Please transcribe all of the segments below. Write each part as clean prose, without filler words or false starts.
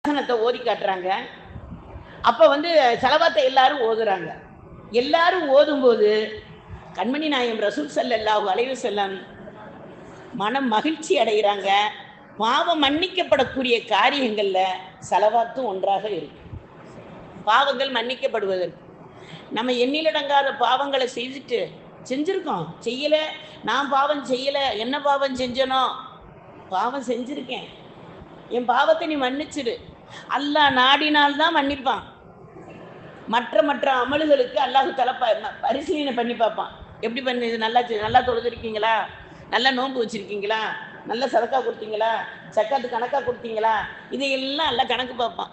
வசனத்தை ஓதி காட்டுறாங்க. அப்ப செலவாத்தை எல்லாரும் ஓதுறாங்க. எல்லாரும் ஓதும்போது கண்மணி நாயகம் ரசூல் ஸல்லல்லாஹு அலைஹி வஸல்லம் மனம் மகிழ்ச்சி அடைகிறாங்க. பாவம் மன்னிக்கப்படக்கூடிய காரியங்கள்ல செலவாத்தும் ஒன்றாக இருக்கு. பாவங்கள் மன்னிக்கப்படுவதற்கு நம்ம எண்ணிலடங்காத பாவங்களை செஞ்சிருக்கோம். செய்யல, நான் பாவம் செய்யல, என்ன பாவம் செஞ்சனோ? பாவம் செஞ்சிருக்கேன், என் பாவத்தை நீ மன்னிச்சிரு. அல்லாஹ் நாடினால்தான் மன்னிப்பான். மற்ற மற்ற அமல்களுக்கு அல்லாஹ் தஆலா பரிசீலனை பண்ணி பார்ப்பான். எப்படி பண்ணி, நல்லா தொழுதுருக்கீங்களா, நல்லா நோன்பு வச்சிருக்கீங்களா, நல்ல சதக்கா கொடுத்தீங்களா, சக்காத்து கணக்கா கொடுத்தீங்களா, இதையெல்லாம் எல்லாம் கணக்கு பார்ப்பான்.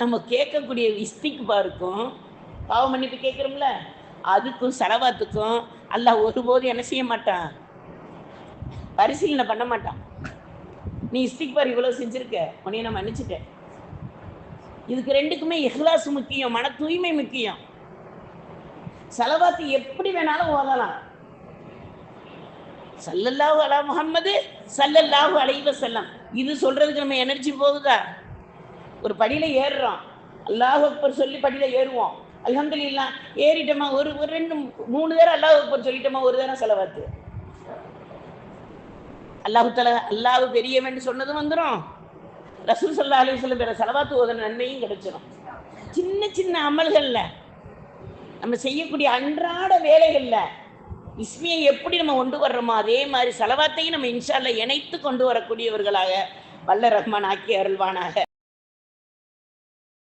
நம்ம கேட்கக்கூடிய இஸ்திக்பாருக்கும் பாவ மன்னிப்பு கேட்குறோம்ல, அதுக்கும் செலவாத்துக்கும் அல்லாஹ் ஒருபோதும் என்ன செய்ய மாட்டான், பரிசீலனை பண்ண மாட்டான். நீ இஸ்திக்பார் இவ்வளோ செஞ்சிருக்க, உன்னைய நான் மன்னிச்சுட்டேன். இதுக்கு ரெண்டுக்குமே இஹ்லாஸ் முக்கியம், மன தூய்மை முக்கியம். செலவாத்து எப்படி வேணாலும் ஓதலாம். ஸல்லல்லாஹு அலா முஹம்மது ஸல்லல்லாஹு அலைஹி வஸல்லம் இது சொல்றதுக்கு நம்ம எனர்ஜி போகுதா? ஒரு படியில ஏறுறோம், அல்லாஹ் அக்பர் சொல்லி படியில ஏறுவோம், அல்ஹம்துலில்லாஹ் ஏறிட்டோமா, ஒரு 2-3 தடவை அல்லாஹ் அக்பர் சொல்லிட்டோமா, ஒரு தடவை செலவாத்து. அல்லாஹ் தஆலா அல்லாஹ் பெரியவன் சொன்னதும் வந்துடும், ரசூல் ஸல்லல்லாஹு அலைஹி வஸல்லம் பேர செலவாத்து ஓதுன நன்மையும் கிடைச்சிடும். சின்ன சின்ன அமல்கள்ல, நம்ம செய்யக்கூடிய அன்றாட வேலைகள்ல இஸ்மியை எப்படி நம்ம கொண்டு வர்றோமோ அதே மாதிரி செலவாத்தையும் நம்ம இன்ஷா அல்லாஹ் இணைத்து கொண்டு வரக்கூடியவர்களாக வல்ல ரஹ்மான் ஆக்கி அருள்வானாக.